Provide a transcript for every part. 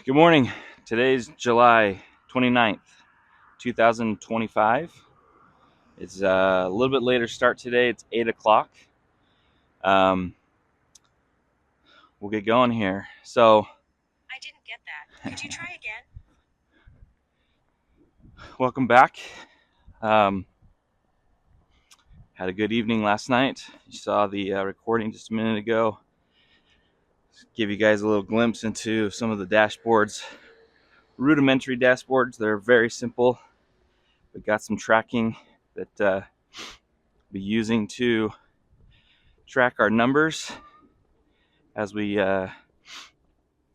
Good morning. Today's July 29th, 2025. It's a little bit later start today. It's 8 o'clock. Um, we'll get going here. So, I didn't get that. Could you try again? welcome back. Um, had a good evening last night. You saw the recording just a minute ago. Give you guys a little glimpse into some of the dashboards. Rudimentary dashboards. They're very simple. We got some tracking that we'll be using to track our numbers as we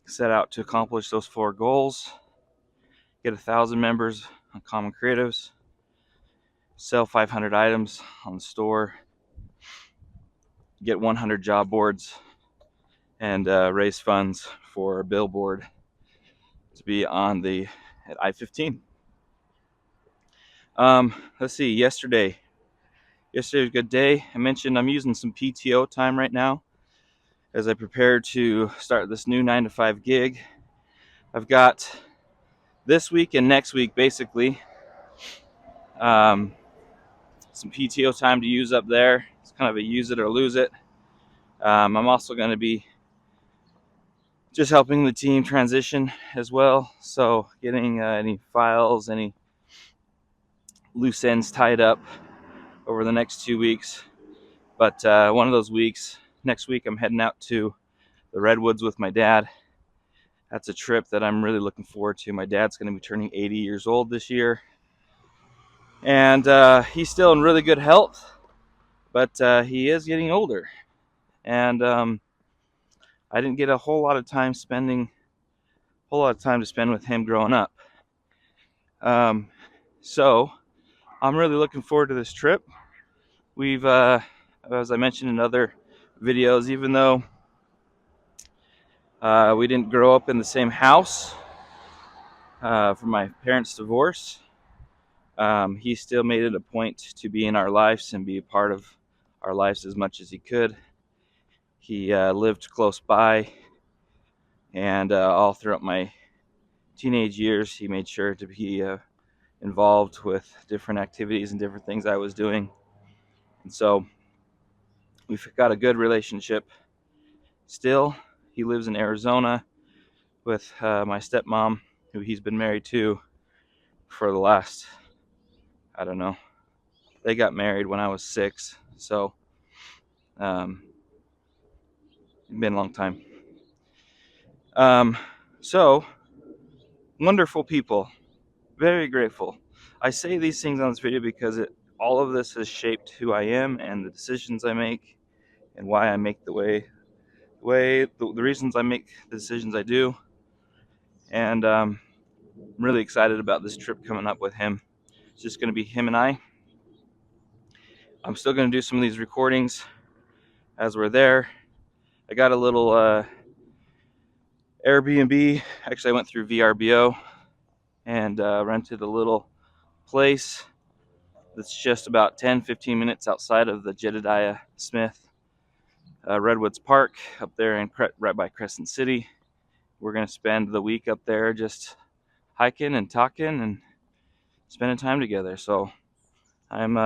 set out to accomplish those 4 goals: get 1,000 members on Common Creatives, sell 500 items on the store, get 100 job boards, and raise funds for a billboard to be on at I-15. Let's see. Yesterday was a good day. I mentioned I'm using some PTO time right now as I prepare to start this new 9-to-5 gig. I've got this week and next week basically some PTO time to use up there. It's kind of a use it or lose it. I'm also going to be just helping the team transition as well. So getting any files, any loose ends tied up over the next 2 weeks. But one of those weeks, next week, I'm heading out to the Redwoods with my dad. That's a trip that I'm really looking forward to. My dad's going to be turning 80 years old this year. And he's still in really good health, but he is getting older. And I didn't get a whole lot of time to spend with him growing up. So I'm really looking forward to this trip. We've, as I mentioned in other videos, even though we didn't grow up in the same house from my parents' divorce, he still made it a point to be in our lives and be a part of our lives as much as he could. He lived close by, and all throughout my teenage years, he made sure to be involved with different activities and different things I was doing. And so we've got a good relationship still. He lives in Arizona with my stepmom, who he's been married to for the last, I don't know, they got married when I was 6, so it's been a long time. So wonderful people, very grateful. I say these things on this video because all of this has shaped who I am and the decisions I make and why I make the reasons I make the decisions I do. And I'm really excited about this trip coming up with him. It's just going to be him and I. I'm still going to do some of these recordings as we're there. I got a little Airbnb. Actually, I went through VRBO and rented a little place that's just about 10-15 minutes outside of the Jedediah Smith Redwoods Park up there right by Crescent City. We're going to spend the week up there just hiking and talking and spending time together. So I'm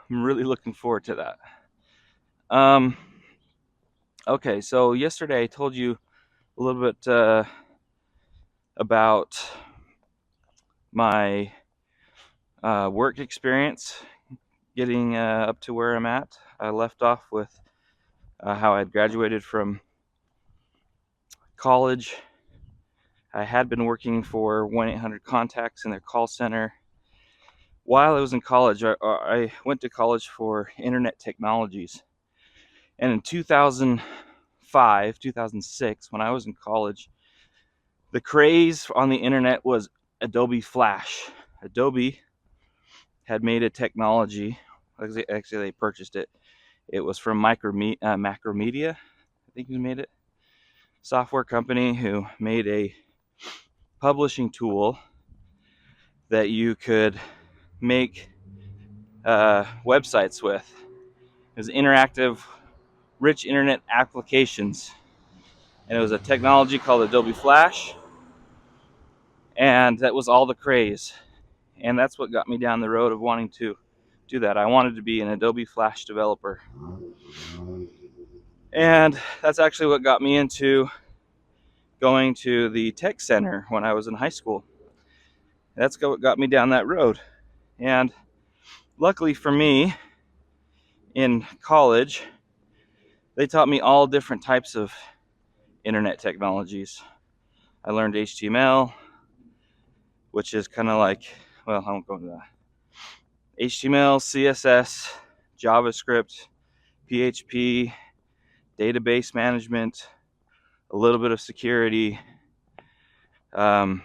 really looking forward to that. Okay, so yesterday I told you a little bit about my work experience getting up to where I'm at. I left off with how I had graduated from college. I had been working for 1-800-CONTACTS in their call center. While I was in college, I went to college for internet technologies. And in 2005, 2006, when I was in college, the craze on the internet was Adobe Flash. Adobe had made a technology. Actually, they purchased it. It was from Macromedia, I think who made it. Software company who made a publishing tool that you could make websites with. It was interactive, rich internet applications and it was a technology called Adobe Flash, and that was all the craze. And that's what got me down the road of wanting to do that. I wanted to be an Adobe Flash developer. And that's actually what got me into going to the tech center when I was in high school. That's what got me down that road. And luckily for me, in college, they taught me all different types of internet technologies. I learned HTML, which is kind of like, well, I won't go into that. HTML, CSS, JavaScript, PHP, database management, a little bit of security. And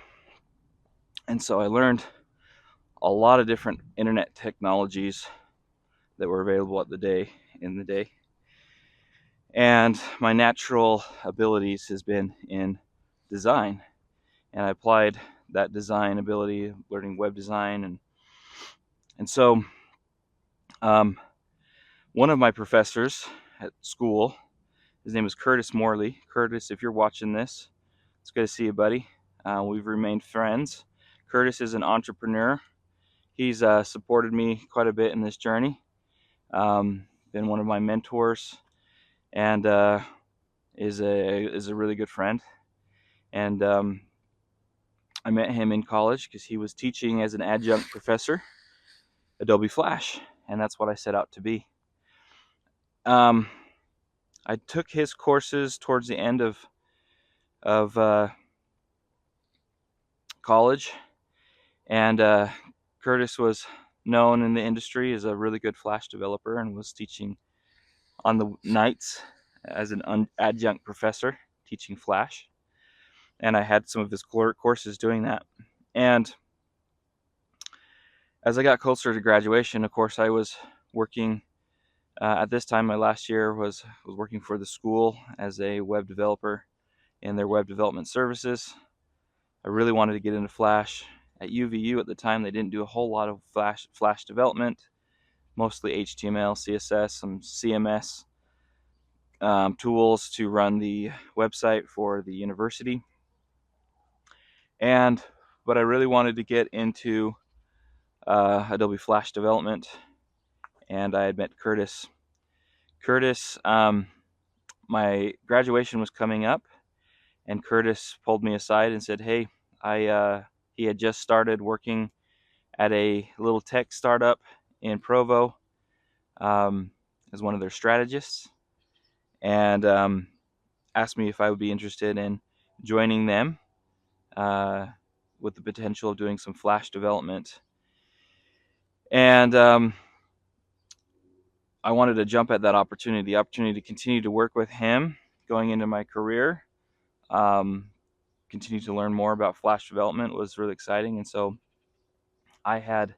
so I learned a lot of different internet technologies that were available in the day. And my natural abilities has been in design. And I applied that design ability, learning web design. And so one of my professors at school, his name is Curtis Morley. Curtis, if you're watching this, it's good to see you, buddy. We've remained friends. Curtis is an entrepreneur. He's supported me quite a bit in this journey. Been one of my mentors, and is a really good friend. And I met him in college because he was teaching as an adjunct professor, Adobe Flash, and that's what I set out to be. I took his courses towards the end of college, and Curtis was known in the industry as a really good Flash developer and was teaching on the nights as an adjunct professor teaching Flash. And I had some of his courses doing that. And as I got closer to graduation, of course, I was working. At this time, my last year was working for the school as a web developer in their web development services. I really wanted to get into Flash. At UVU at the time, they didn't do a whole lot of Flash development, mostly HTML, CSS, some CMS tools to run the website for the university. But I really wanted to get into Adobe Flash development, and I had met Curtis. Curtis, my graduation was coming up, and Curtis pulled me aside and said, "Hey, he had just started working at a little tech startup in Provo as one of their strategists, and asked me if I would be interested in joining them with the potential of doing some Flash development." And I wanted to jump at that opportunity, the opportunity to continue to work with him going into my career. Continue to learn more about Flash development was really exciting, and so I had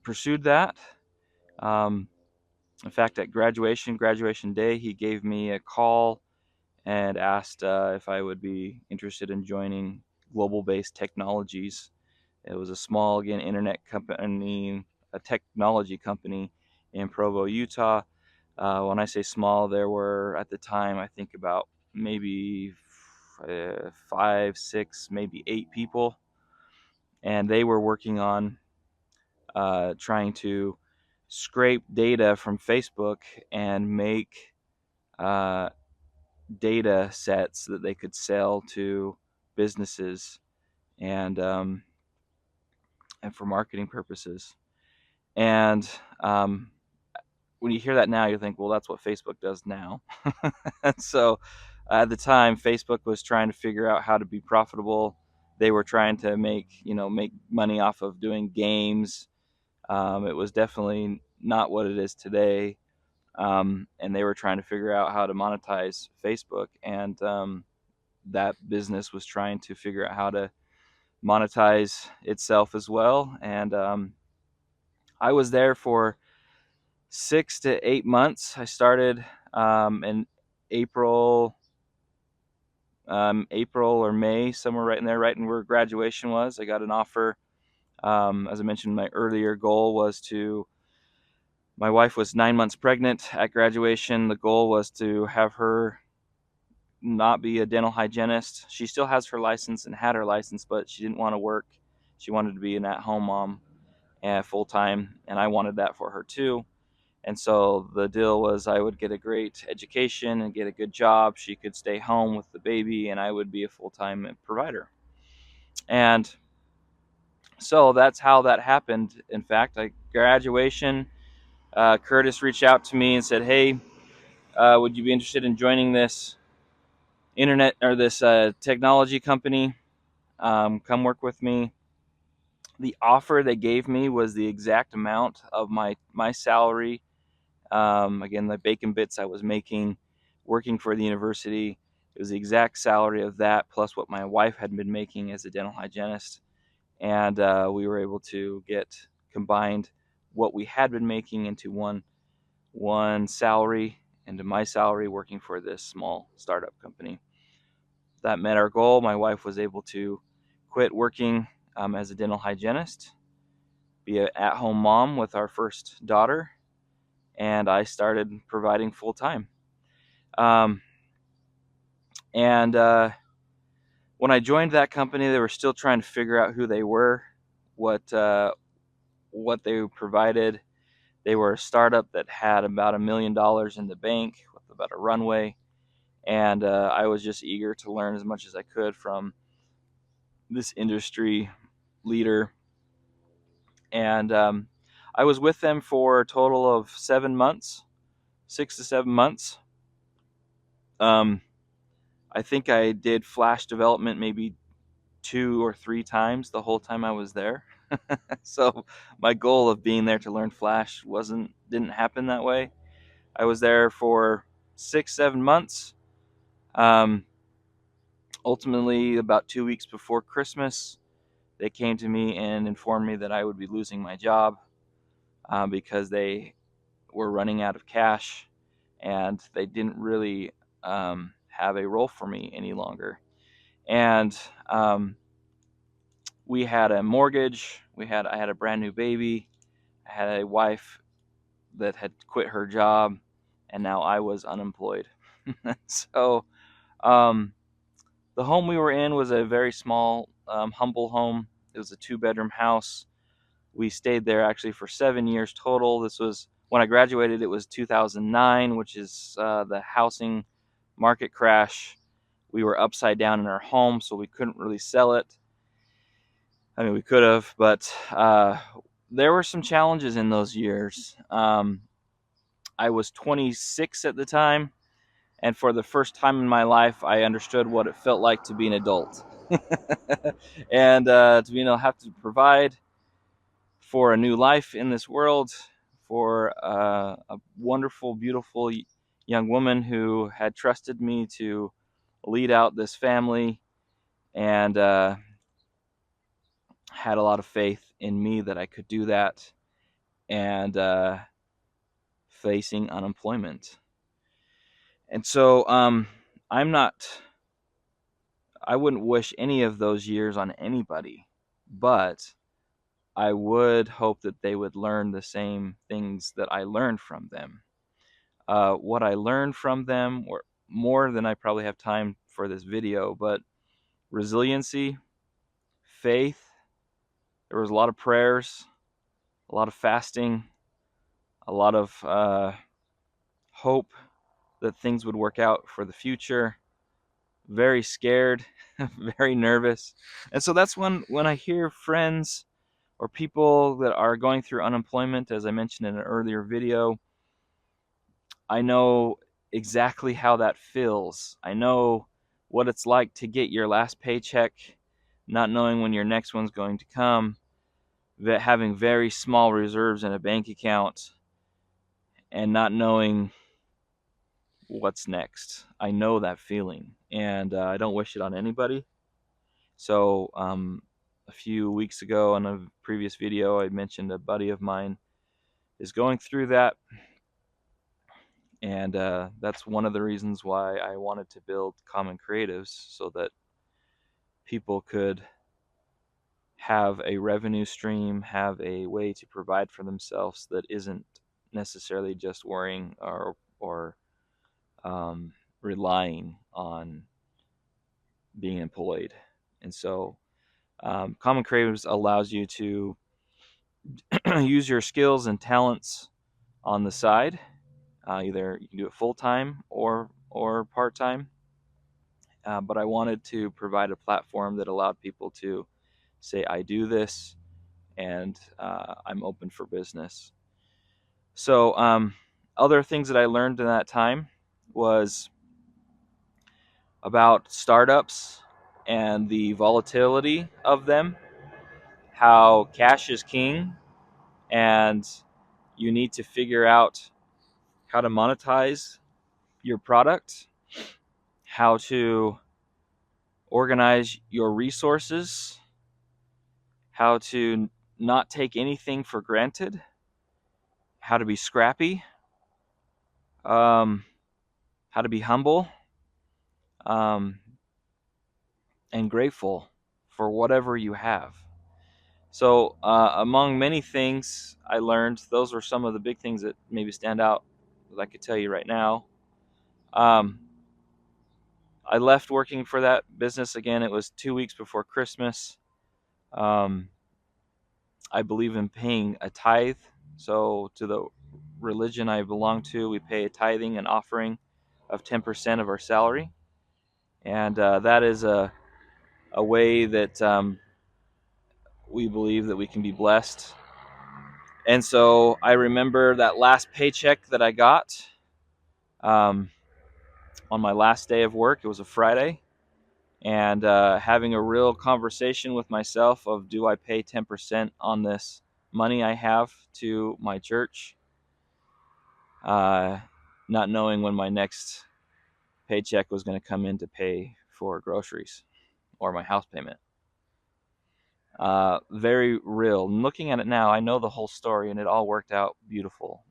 pursued that. In fact, at graduation day, he gave me a call and asked if I would be interested in joining Global Base Technologies. It was a small, again, internet company, a technology company in Provo, Utah. When I say small, there were at the time, I think about maybe 5, 6, maybe 8 people, and they were working on trying to scrape data from Facebook and make data sets that they could sell to businesses and for marketing purposes. And when you hear that now, you think, well, that's what Facebook does now. And so at the time, Facebook was trying to figure out how to be profitable. They were trying to make money off of doing games. It was definitely not what it is today. And they were trying to figure out how to monetize Facebook. And that business was trying to figure out how to monetize itself as well. And I was there for 6 to 8 months. I started in April or May, somewhere right in there, right in where graduation was. I got an offer. As I mentioned, my earlier goal was my wife was 9 months pregnant at graduation. The goal was to have her not be a dental hygienist. She still has her license and had her license, but she didn't want to work. She wanted to be an at-home mom and full time, and I wanted that for her too. And so the deal was I would get a great education and get a good job. She could stay home with the baby, and I would be a full-time provider. And so that's how that happened. In fact, graduation, Curtis reached out to me and said, "Hey, would you be interested in joining this internet or this technology company? Come work with me." The offer they gave me was the exact amount of my salary. Again, the bacon bits I was making working for the university. It was the exact salary of that plus what my wife had been making as a dental hygienist. And we were able to get combined what we had been making into one salary, into my salary working for this small startup company. That met our goal. My wife was able to quit working as a dental hygienist, be an at-home mom with our first daughter, and I started providing full time. And when I joined that company, they were still trying to figure out who they were, what they provided. They were a startup that had about $1 million in the bank with about a runway, and I was just eager to learn as much as I could from this industry leader. And I was with them for a total of 7 months, 6 to 7 months. I think I did Flash development maybe 2 or 3 times the whole time I was there. So my goal of being there to learn Flash didn't happen that way. I was there for 6, 7 months. Ultimately, about 2 weeks before Christmas, they came to me and informed me that I would be losing my job because they were running out of cash and they didn't really have a role for me any longer. And we had a mortgage. I had a brand new baby. I had a wife that had quit her job, and now I was unemployed. So the home we were in was a very small, humble home. It was a 2-bedroom house. We stayed there actually for 7 years total. This was when I graduated. It was 2009, which is the housing market crash. We were upside down in our home, so we couldn't really sell it. I mean, we could have, but there were some challenges in those years. I was 26 at the time, and for the first time in my life, I understood what it felt like to be an adult. And to have to provide for a new life in this world, for a wonderful, beautiful young woman who had trusted me to lead out this family, and had a lot of faith in me that I could do that, and facing unemployment. And so I wouldn't wish any of those years on anybody, but I would hope that they would learn the same things that I learned from them. What I learned from them, or more than I probably have time for this video, but resiliency, faith. There was a lot of prayers, a lot of fasting, a lot of hope that things would work out for the future. Very scared, very nervous. And so that's when I hear friends or people that are going through unemployment, as I mentioned in an earlier video, I know exactly how that feels. I know what it's like to get your last paycheck, not knowing when your next one's going to come, having very small reserves in a bank account, and not knowing what's next. I know that feeling, and I don't wish it on anybody. So a few weeks ago in a previous video, I mentioned a buddy of mine is going through that, and that's one of the reasons why I wanted to build Common Creatives, so that people could have a revenue stream, have a way to provide for themselves that isn't necessarily just worrying or relying on being employed. And so Common Creatives allows you to use your skills and talents on the side. Either you can do it full time or part time. But I wanted to provide a platform that allowed people to say, I do this and I'm open for business. So, other things that I learned in that time was about startups and the volatility of them, how cash is king, and you need to figure out how to monetize your product, how to organize your resources, how to not take anything for granted, how to be scrappy, um, how to be humble, um, and grateful for whatever you have. So, among many things I learned, those were some of the big things that maybe stand out that I could tell you right now. Um, I left working for that business again. It was 2 weeks before Christmas. Um, I believe in paying a tithe. So, to the religion I belong to, we pay a tithing and offering of 10% of our salary. And that is a way that we believe that we can be blessed. And so I remember that last paycheck that I got um, on my last day of work. It was a Friday. And having a real conversation with myself of, do I pay 10% on this money I have to my church? Not knowing when my next paycheck was going to come in to pay for groceries or my house payment. Very real. And looking at it now, I know the whole story, and it all worked out beautiful.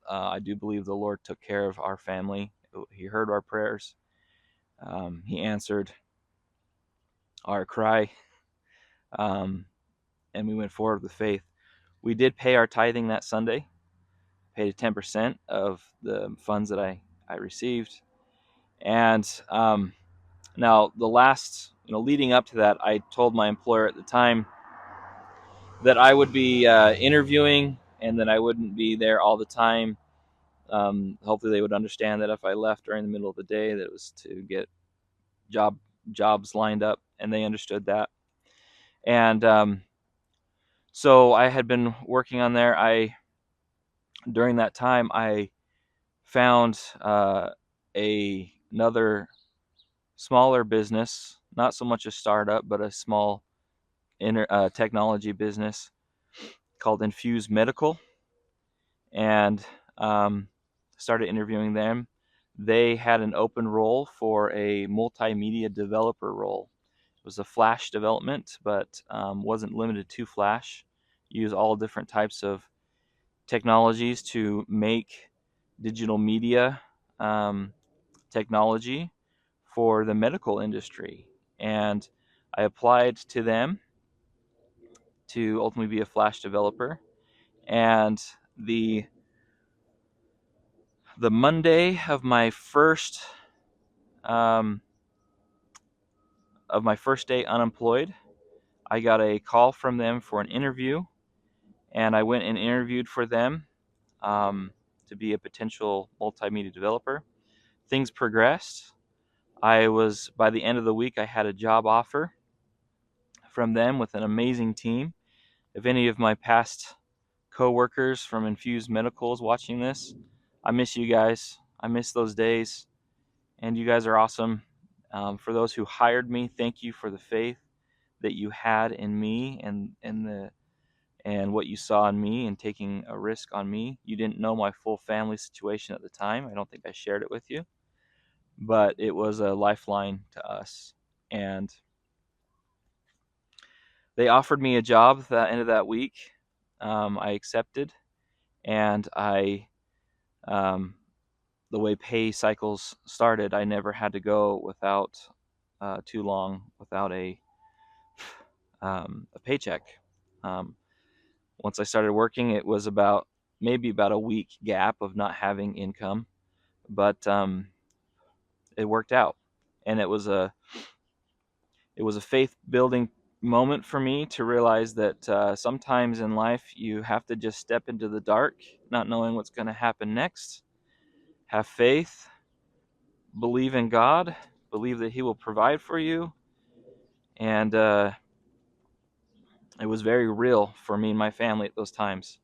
I do believe the Lord took care of our family. He heard our prayers. He answered our cry, and we went forward with faith. We did pay our tithing that Sunday, paid 10% of the funds that I received. And now the last, leading up to that, I told my employer at the time that I would be interviewing and that I wouldn't be there all the time. Hopefully they would understand that if I left during the middle of the day, that it was to get jobs lined up, and they understood that. And so I had been working on there. During that time, I found another smaller business, not so much a startup, but a small technology business called Infuse Medical, and started interviewing them. They had an open role for a multimedia developer role. It was a Flash development, but wasn't limited to Flash. Use all different types of technologies to make digital media technology for the medical industry. And I applied to them to ultimately be a Flash developer. And the Monday of my first day unemployed, I got a call from them for an interview, and I went and interviewed for them to be a potential multimedia developer. Things progressed. By the end of the week, I had a job offer from them with an amazing team. If any of my past co-workers from Infused Medical is watching this, I miss you guys. I miss those days, and you guys are awesome. For those who hired me, thank you for the faith that you had in me and what you saw in me and taking a risk on me. You didn't know my full family situation at the time. I don't think I shared it with you, but it was a lifeline to us. And they offered me a job at the end of that week. I accepted, and the way pay cycles started, I never had to go without too long without a paycheck. Once I started working, it was maybe about a week gap of not having income, but it worked out, and it was a faith building moment for me to realize that sometimes in life you have to just step into the dark, not knowing what's going to happen next. Have faith, believe in God, believe that He will provide for you, and it was very real for me and my family at those times.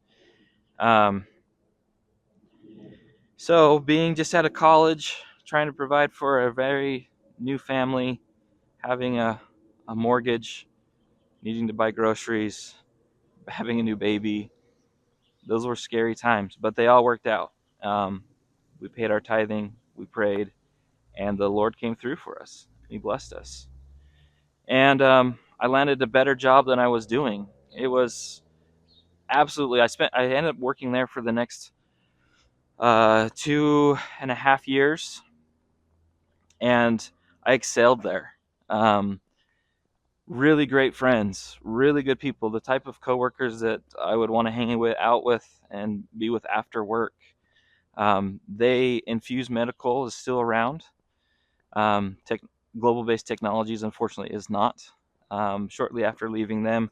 So being just out of college, trying to provide for a very new family, having a mortgage, needing to buy groceries, having a new baby, those were scary times, but they all worked out. We paid our tithing, we prayed, and the Lord came through for us. He blessed us. And I landed a better job than I was doing. It was absolutely, I ended up working there for the next 2.5 years, and I excelled there. Really great friends, really good people, the type of coworkers that I would want to hang out with and be with after work. Infuse Medical is still around. Global Based Technologies, unfortunately, is not. Shortly after leaving them,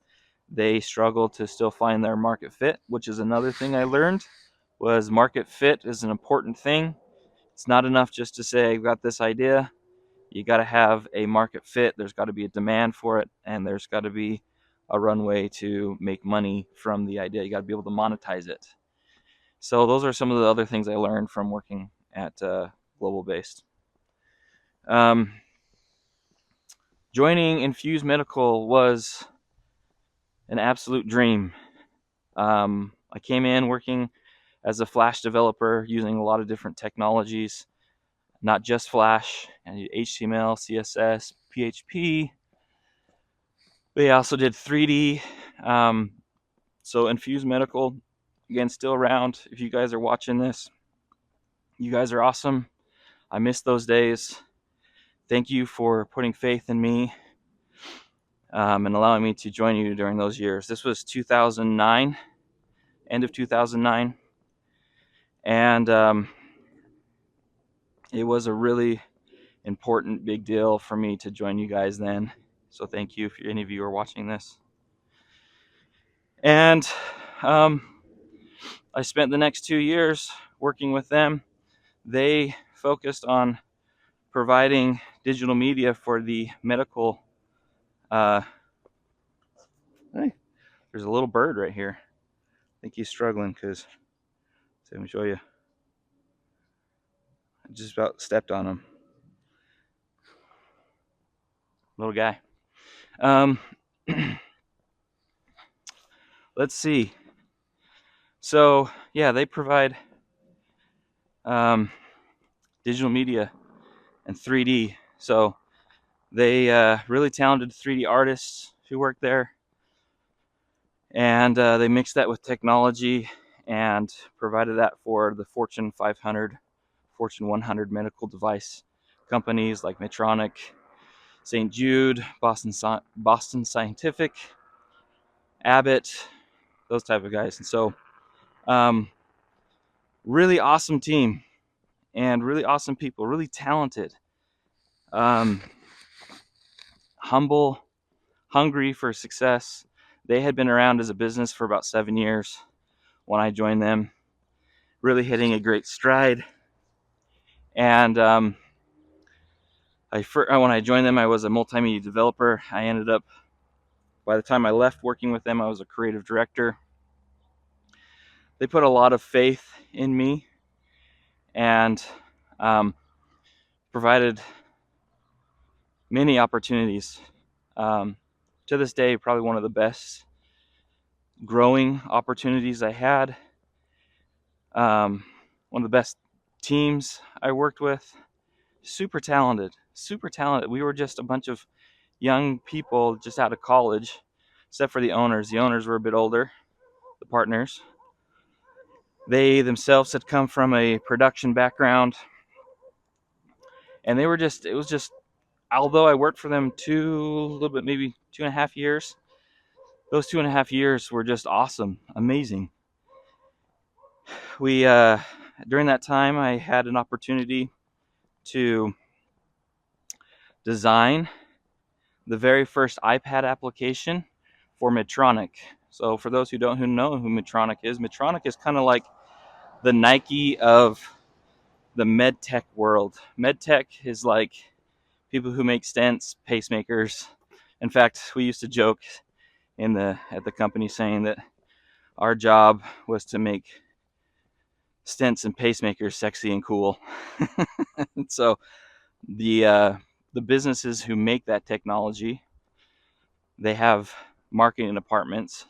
they struggled to still find their market fit, which is another thing I learned, was market fit is an important thing. It's not enough just to say, I've got this idea. You got to have a market fit. There's got to be a demand for it, and there's got to be a runway to make money from the idea. You got to be able to monetize it. So those are some of the other things I learned from working at Global Based. Joining Infuse Medical was an absolute dream. I came in working as a Flash developer using a lot of different technologies, not just Flash, and HTML, CSS, PHP. They also did 3D. So Infuse Medical, again, still around. If you guys are watching this, you guys are awesome. I miss those days. Thank you for putting faith in me and allowing me to join you during those years. This was 2009, end of 2009. And it was a really important, big deal for me to join you guys then. So thank you if any of you are watching this. And I spent the next 2 years working with them. They focused on providing digital media for the medical. Hey, there's a little bird right here. I think he's struggling because, let me show you. I just about stepped on him. Little guy. Let's see. So yeah, they provide digital media and 3D. So they really talented 3D artists who work there, and they mixed that with technology and provided that for the Fortune 500, Fortune 100 medical device companies like Medtronic, St. Jude, Boston Scientific, Abbott, those type of guys. And so really awesome team and really awesome people, really talented, humble, hungry for success. They had been around as a business for about 7 years when I joined them, really hitting a great stride. And when I joined them, I was a multimedia developer. I ended up, by the time I left working with them, I was a creative director. They put a lot of faith in me and provided many opportunities. To this day, probably one of the best growing opportunities I had. One of the best teams I worked with. Super talented. We were just a bunch of young people just out of college, except for the owners. The owners were a bit older, the partners. They themselves had come from a production background, and it was just, although I worked for them maybe 2.5 years, those 2.5 years were just awesome, amazing. During that time, I had an opportunity to design the very first iPad application for Medtronic. So for those who know who Medtronic is kind of like the Nike of the med tech world. Med tech is like people who make stents, pacemakers. In fact, we used to joke at the company saying that our job was to make stents and pacemakers sexy and cool. And so the businesses who make that technology, they have marketing departments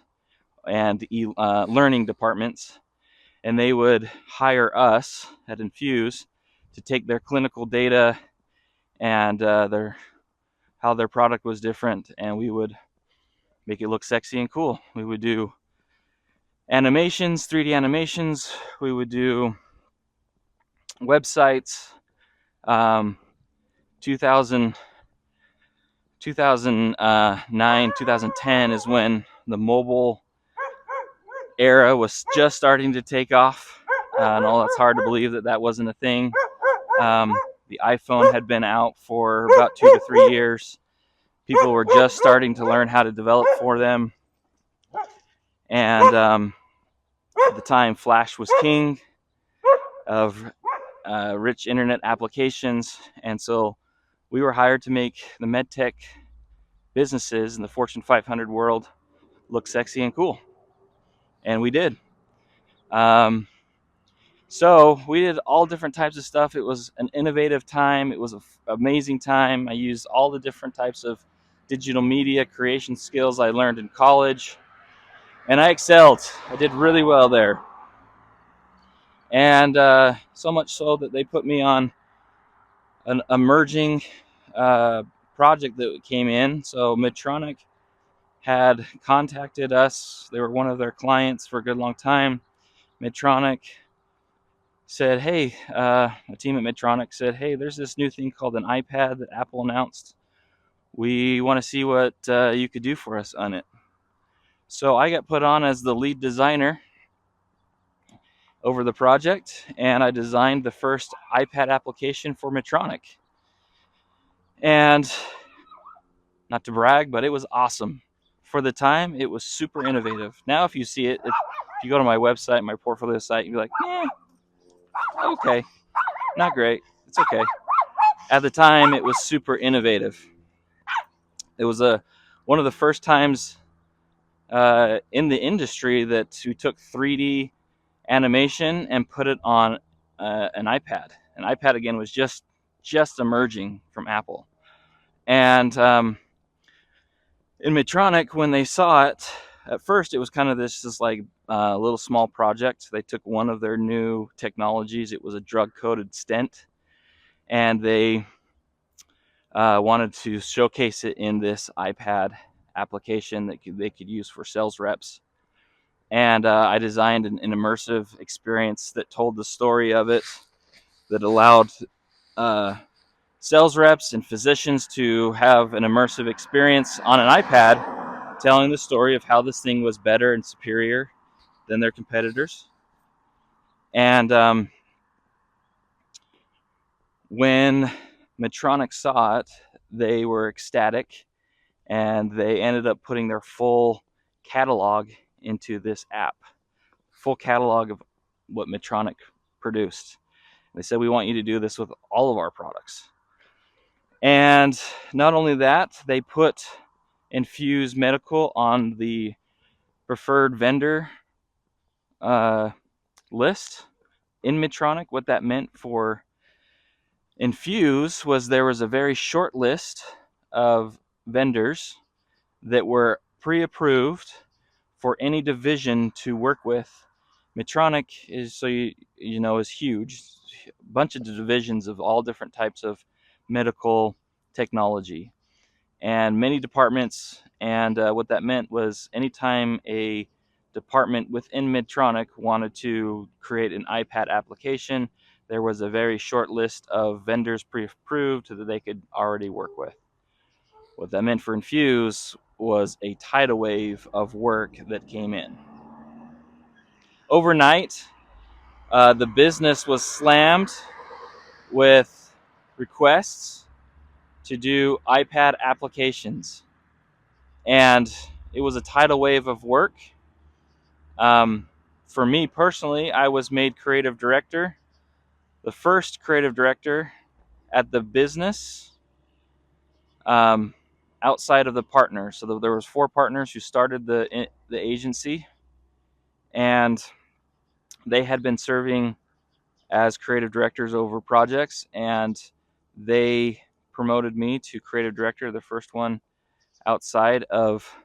and learning departments, and they would hire us at Infuse to take their clinical data and how their product was different, and we would make it look sexy and cool. We would do animations, 3D animations. We would do websites. 2009, 2010 is when the mobile era was just starting to take off. I know it's hard to believe that wasn't a thing. The iPhone had been out for about 2 to 3 years. People were just starting to learn how to develop for them. And at the time, Flash was king of rich internet applications. And so we were hired to make the medtech businesses in the Fortune 500 world look sexy and cool. And we did. So we did all different types of stuff. It was an innovative time. It was an amazing time. I used all the different types of digital media creation skills I learned in college. And I excelled. I did really well there. And so much so that they put me on an emerging project that came in. So Medtronic had contacted us. They were one of their clients for a good long time. Medtronic said, hey, a team at Medtronic said, hey, there's this new thing called an iPad that Apple announced. We want to see what you could do for us on it. So I got put on as the lead designer over the project, and I designed the first iPad application for Medtronic. And not to brag, but it was awesome. For the time, it was super innovative. Now, if you see it, if you go to my website, my portfolio site, you'd be like, okay, not great. It's okay. At the time, it was super innovative. It was one of the first times in the industry that we took 3D animation and put it on an iPad. An iPad, again, was just emerging from Apple. And in Medtronic, when they saw it, at first it was kind of this like little small project. They took one of their new technologies. It was a drug-coated stent, and they wanted to showcase it in this iPad application that they could use for sales reps. And I designed an immersive experience that told the story of it, that allowed sales reps and physicians to have an immersive experience on an iPad, telling the story of how this thing was better and superior than their competitors. And when Medtronic saw it, they were ecstatic, and they ended up putting their full catalog into this app, full catalog of what Medtronic produced. They said, we want you to do this with all of our products. And not only that, they put Infuse Medical on the preferred vendor list in Medtronic. What that meant for Infuse was there was a very short list of vendors that were pre-approved for any division to work with. Medtronic is, so you know, is huge. A bunch of divisions of all different types of medical technology and many departments. And what that meant was anytime a department within Medtronic wanted to create an iPad application, there was a very short list of vendors pre-approved that they could already work with. What that meant for Infuse was a tidal wave of work that came in. Overnight, the business was slammed with requests to do iPad applications. And it was a tidal wave of work. For me personally, I was made creative director, the first creative director at the business, outside of the partners. So there was 4 partners who started the agency, and they had been serving as creative directors over projects, and they promoted me to creative director, the first one outside of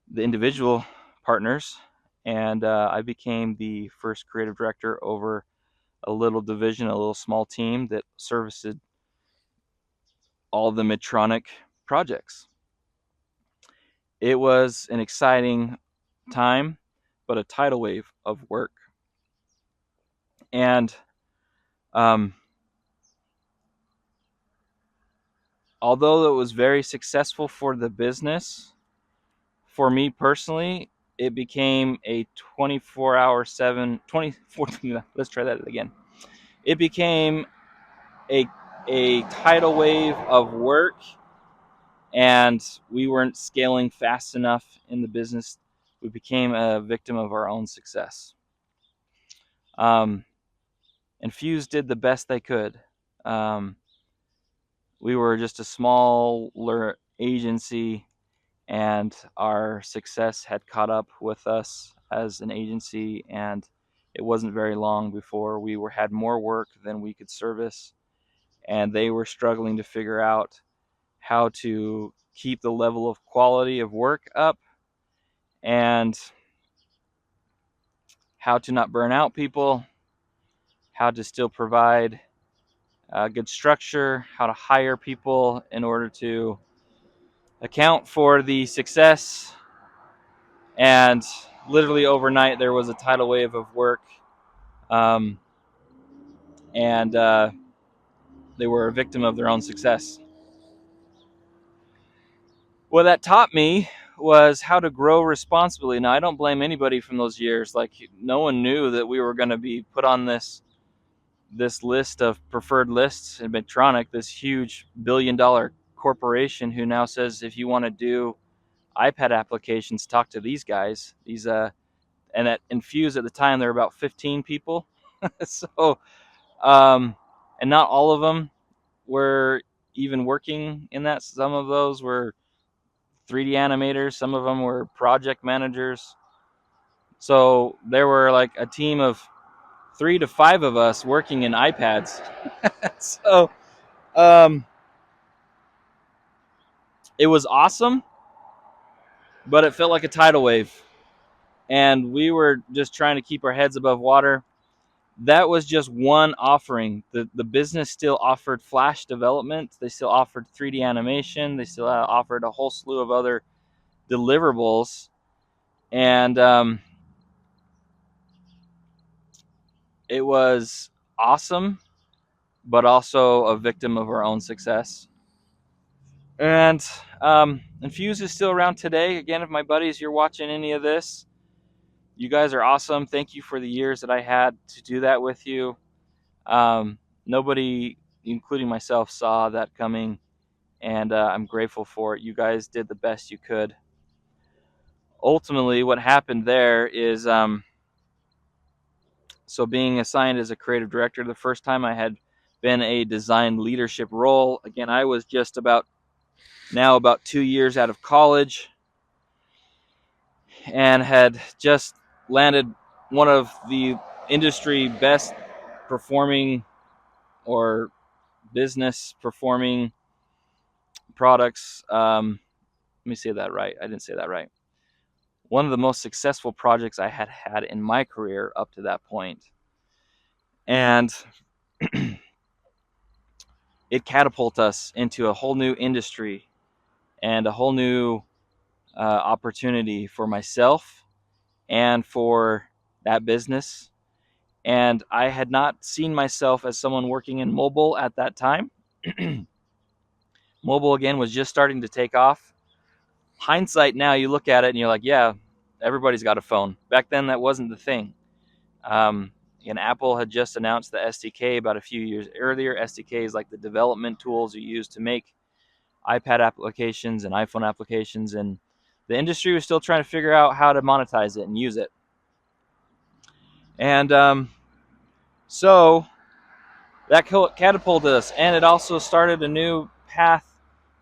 the individual partners. And I became the first creative director over a little division, a little small team that serviced all the Medtronic projects. It was an exciting time, but a tidal wave of work. And although it was very successful for the business, for me personally, it became a 24. Let's try that again. It became a tidal wave of work, and we weren't scaling fast enough in the business. We became a victim of our own success. And Fuse did the best they could. We were just a smaller agency, and our success had caught up with us as an agency, and it wasn't very long before we had more work than we could service, and they were struggling to figure out how to keep the level of quality of work up and how to not burn out people, how to still provide good structure, how to hire people in order to account for the success. And literally overnight, there was a tidal wave of work, and they were a victim of their own success. What that taught me was how to grow responsibly. Now, I don't blame anybody from those years. Like, no one knew that we were going to be put on this list of preferred lists in Medtronic, this huge billion-dollar corporation who now says, if you want to do iPad applications, talk to these guys. And at Infuse at the time, there were about 15 people. So, and not all of them were even working in that. Some of those were 3D animators. Some of them were project managers. So there were like a team of 3 to 5 of us working in iPads. So it was awesome, but it felt like a tidal wave. And we were just trying to keep our heads above water. That was just one offering. The business still offered Flash development. They still offered 3D animation. They still offered a whole slew of other deliverables. And it was awesome, but also a victim of our own success. And Infuse is still around today. Again, if my buddies, you're watching any of this, you guys are awesome. Thank you for the years that I had to do that with you. Nobody, including myself, saw that coming, and I'm grateful for it. You guys did the best you could. Ultimately, what happened there is, so being assigned as a creative director, the first time I had been a design leadership role. Again, I was just about 2 years out of college and had just landed one of the industry best performing or business performing products. Let me say that right. I didn't say that right. One of the most successful projects I had had in my career up to that point. And it catapulted us into a whole new industry and a whole new opportunity for myself and for that business. And I had not seen myself as someone working in mobile at that time. Mobile, again, was just starting to take off. Hindsight now, you look at it and you're like, yeah, everybody's got a phone. Back then, that wasn't the thing. And Apple had just announced the SDK about a few years earlier. SDK is like the development tools you use to make iPad applications and iPhone applications, and the industry was still trying to figure out how to monetize it and use it. And so that catapulted us, and it also started a new path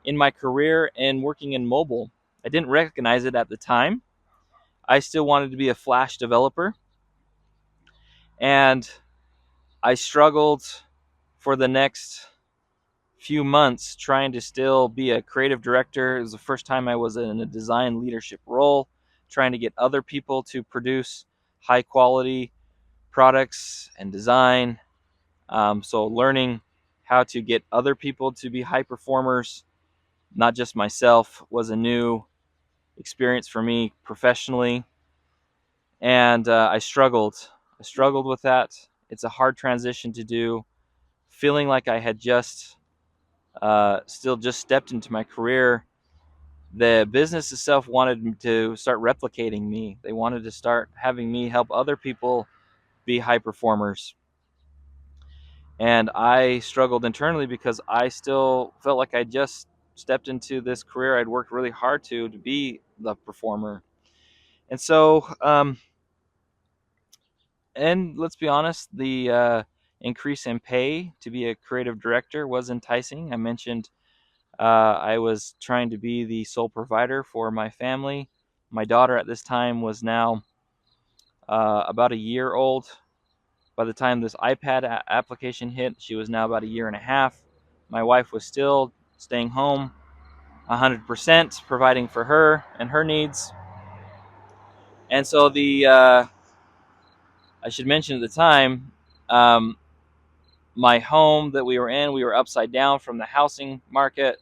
in my career in working in mobile. I didn't recognize it at the time. I still wanted to be a Flash developer, and I struggled for the next few months trying to still be a creative director. It was the first time I was in a design leadership role, trying to get other people to produce high quality products and design. So learning how to get other people to be high performers, not just myself, was a new experience for me professionally. And I struggled with that. It's a hard transition to do, feeling like I had just still just stepped into my career. The business itself wanted to start replicating me. They wanted to start having me help other people be high performers. And I struggled internally because I still felt like I just stepped into this career I'd worked really hard to be the performer. And so, and let's be honest, the increase in pay to be a creative director was enticing. I mentioned I was trying to be the sole provider for my family. My daughter at this time was now about a year old. By the time this iPad application hit, she was now about a year and a half. My wife was still staying home 100%, providing for her and her needs. And so I should mention at the time, my home that we were upside down from the housing market,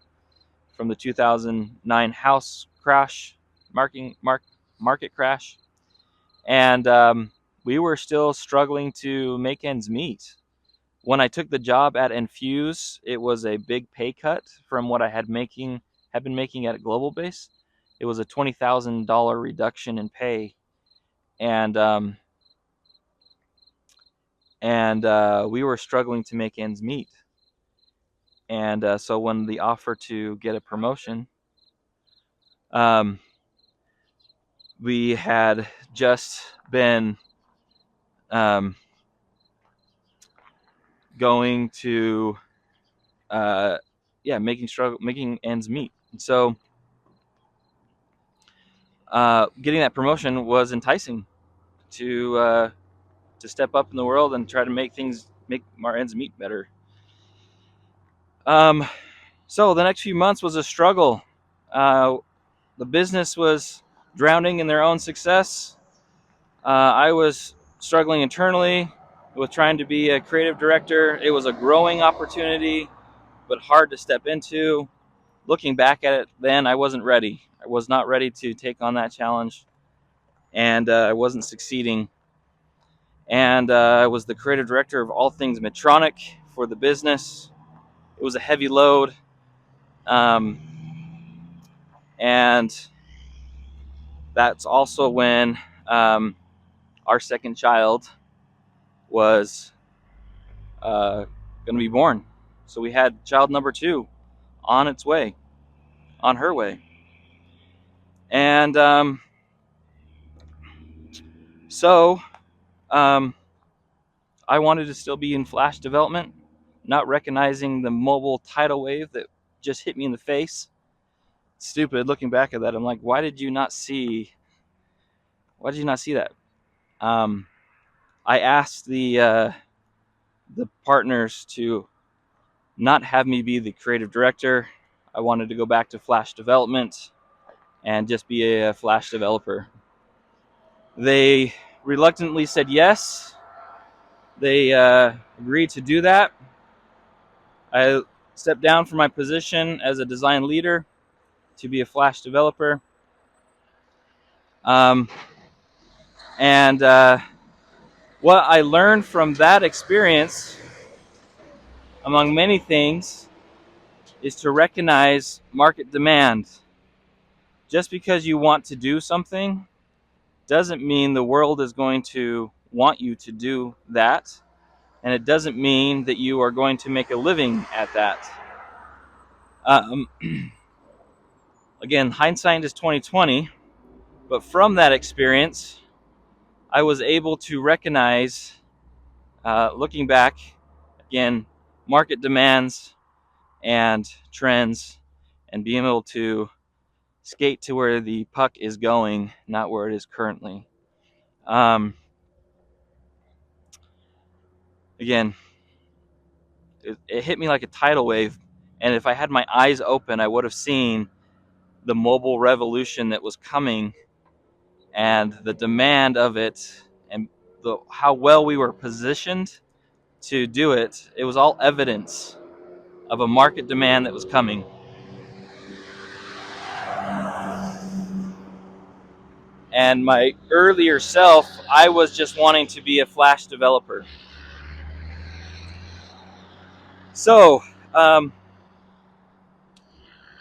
from the 2009 house crash, market crash. And we were still struggling to make ends meet. When I took the job at Enfuse, it was a big pay cut from what I had been making at Global Base. It was a $20,000 reduction in pay, and we were struggling to make ends meet. And so when the offer to get a promotion, we had just been going to making ends meet. And so getting that promotion was enticing to step up in the world and try to make our ends meet better. So the next few months was a struggle. The business was drowning in their own success. I was struggling internally with trying to be a creative director. It was a growing opportunity, but hard to step into. Looking back at it then, I wasn't ready. I was not ready to take on that challenge, and I wasn't succeeding. And I was the creative director of all things Medtronic for the business. It was a heavy load. And that's also when our second child was going to be born. So we had child number 2 on her way. And so I wanted to still be in Flash development, not recognizing the mobile tidal wave that just hit me in the face. Stupid looking back at that. I'm like, why did you not see that? I asked the partners to not have me be the creative director. I wanted to go back to Flash development and just be a Flash developer. They reluctantly said yes. They agreed to do that. I stepped down from my position as a design leader to be a Flash developer. And what I learned from that experience, among many things, is to recognize market demand. Just because you want to do something doesn't mean the world is going to want you to do that, and it doesn't mean that you are going to make a living at that. Um, Again, hindsight is 2020, but from that experience, I was able to recognize, looking back, again, market demands and trends, and being able to skate to where the puck is going, not where it is currently. Again, it hit me like a tidal wave, and if I had my eyes open, I would have seen the mobile revolution that was coming and the demand of it, and how well we were positioned to do it. It was all evidence of a market demand that was coming. And my earlier self, I was just wanting to be a Flash developer. So,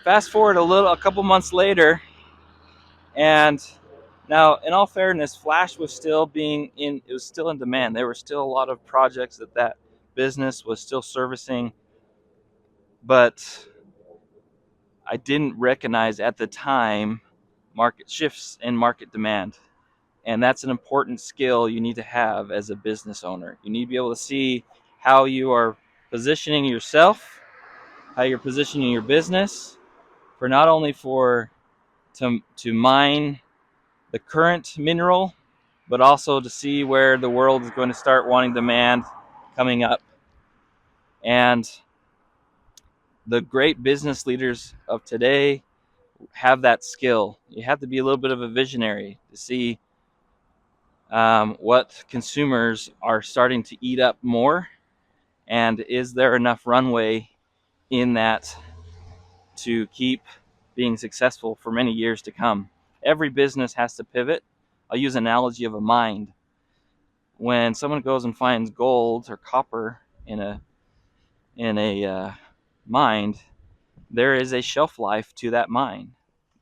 fast forward a couple months later, and now, in all fairness, Flash was still it was still in demand. There were still a lot of projects that business was still servicing, but I didn't recognize at the time market shifts in market demand. And that's an important skill you need to have as a business owner. You need to be able to see how you are positioning yourself, how you're positioning your business for not only to mine the current mineral, but also to see where the world is going to start wanting demand coming up. And the great business leaders of today have that skill. You have to be a little bit of a visionary to see what consumers are starting to eat up more, and is there enough runway in that to keep being successful for many years to come. Every business has to pivot. I'll use an analogy of a mine. When someone goes and finds gold or copper in a mine, there is a shelf life to that mine.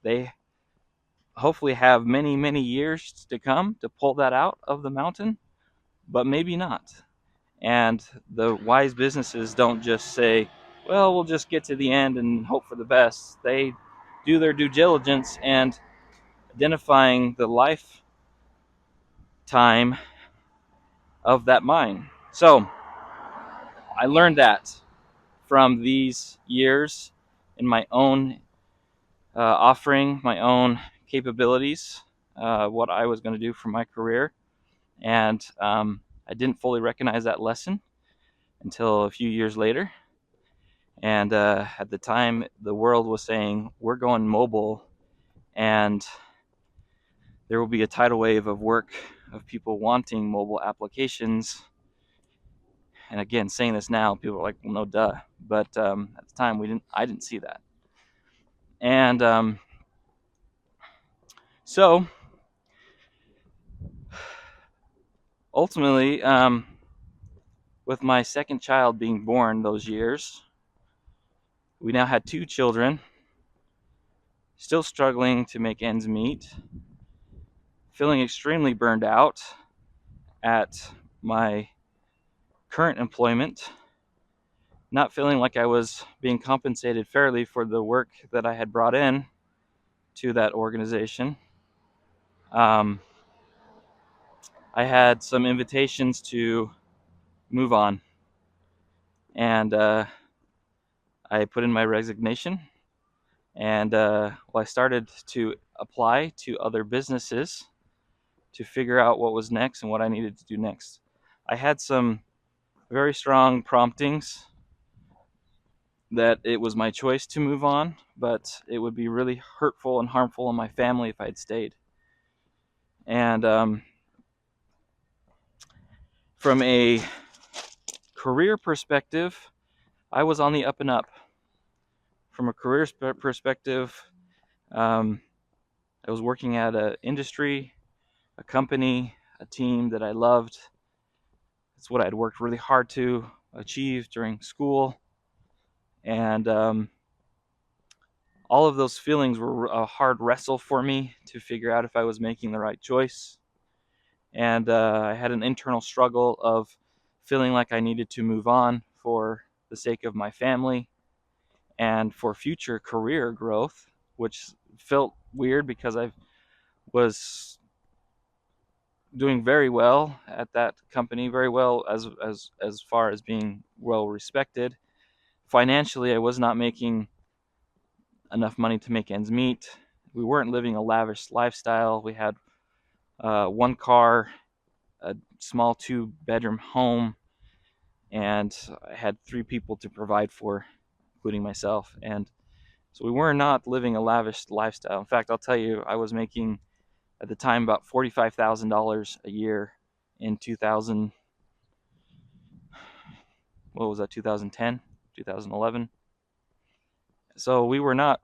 They hopefully have many, many years to come to pull that out of the mountain, but maybe not. And the wise businesses don't just say, well, we'll just get to the end and hope for the best. They do their due diligence and identifying the lifetime of that mine. So I learned that from these years in my own offering, my own capabilities, what I was going to do for my career. And I didn't fully recognize that lesson until a few years later. And at the time, the world was saying, we're going mobile, and there will be a tidal wave of work of people wanting mobile applications. And again, saying this now, people are like, well, no, duh. But at the time, I didn't see that. And so ultimately, with my second child being born those years, we now had 2 children, still struggling to make ends meet, feeling extremely burned out at my current employment, not feeling like I was being compensated fairly for the work that I had brought in to that organization. I had some invitations to move on, and I put in my resignation, and I started to apply to other businesses to figure out what was next and what I needed to do next. I had some very strong promptings that it was my choice to move on, but it would be really hurtful and harmful on my family if I had stayed. And from a career perspective, I was on the up and up. From a career perspective, I was working at an industry, a company, a team that I loved. It's what I'd worked really hard to achieve during school. And all of those feelings were a hard wrestle for me to figure out if I was making the right choice. And I had an internal struggle of feeling like I needed to move on for the sake of my family and for future career growth, which felt weird because I was doing very well at that company, very well as far as being well respected. Financially, I was not making enough money to make ends meet. We weren't living a lavish lifestyle. We had one car, a small 2-bedroom home, and I had 3 people to provide for, including myself. And so we were not living a lavish lifestyle. In fact, I'll tell you, I was making at the time about $45,000 a year in 2000. What was that? 2010, 2011. So we were not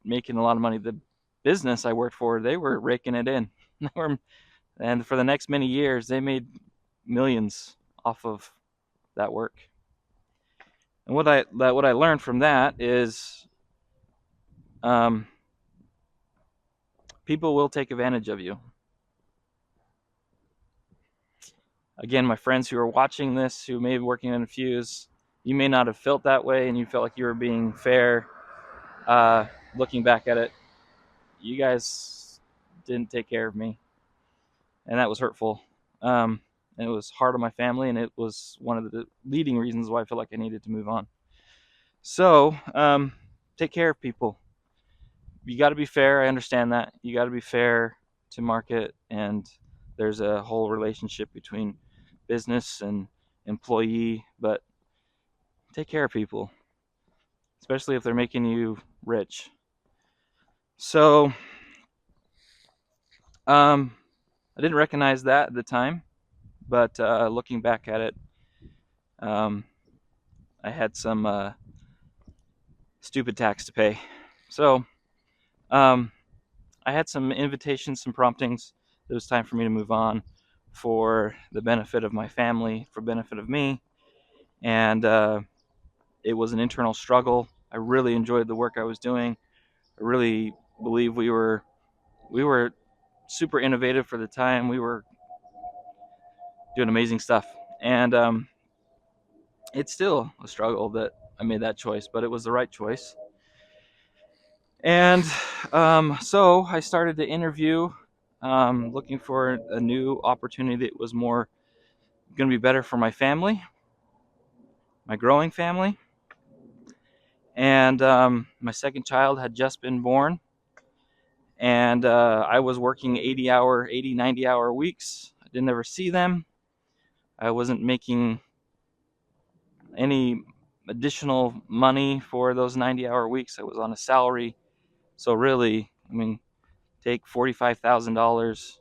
making a lot of money. The business I worked for, they were raking it in. And for the next many years, they made millions off of that work. And what I learned from that is, people will take advantage of you. Again, my friends who are watching this, who may be working in a Fuse, you may not have felt that way, and you felt like you were being fair. Looking back at it, you guys didn't take care of me, and that was hurtful. And it was hard on my family, and it was one of the leading reasons why I felt like I needed to move on. So, take care of people. You got to be fair. I understand that. You got to be fair to market, and there's a whole relationship between business and employee, but take care of people, especially if they're making you rich. So, I didn't recognize that at the time, but looking back at it, I had some stupid tax to pay. So, I had some invitations, some promptings. It was time for me to move on for the benefit of my family, for benefit of me, and it was an internal struggle. I really enjoyed the work I was doing. I really believe we were super innovative for the time. We were doing amazing stuff, and it's still a struggle that I made that choice, but it was the right choice. And so I started to interview, looking for a new opportunity that was more going to be better for my family, my growing family. And my second child had just been born, and I was working 90-hour weeks. I didn't ever see them. I wasn't making any additional money for those 90-hour weeks. I was on a salary. So really, I mean, take $45,000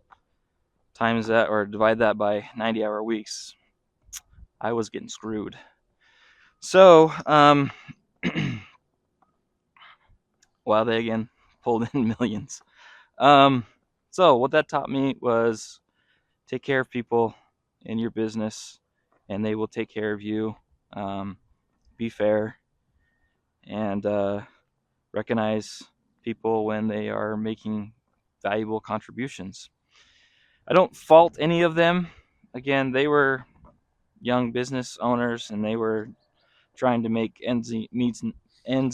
times that, or divide that by 90-hour weeks. I was getting screwed. So, well, they again pulled in millions. So what that taught me was take care of people in your business, and they will take care of you. Be fair, and recognize people when they are making valuable contributions. I don't fault any of them. Again, they were young business owners, and they were trying to make ends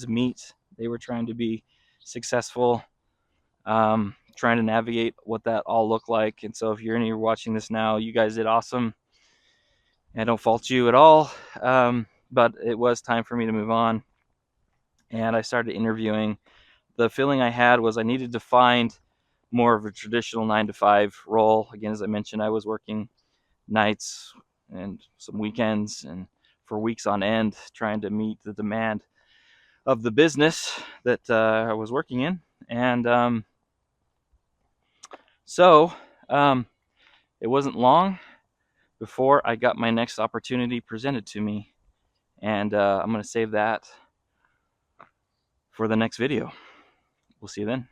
meet. They were trying to be successful, trying to navigate what that all looked like. And so if you're watching this now, you guys did awesome. I don't fault you at all, but it was time for me to move on, and I started interviewing. The feeling I had was I needed to find more of a traditional 9-to-5 role. Again, as I mentioned, I was working nights and some weekends and for weeks on end, trying to meet the demand of the business that I was working in. And so it wasn't long before I got my next opportunity presented to me, and I'm going to save that for the next video. We'll see you then.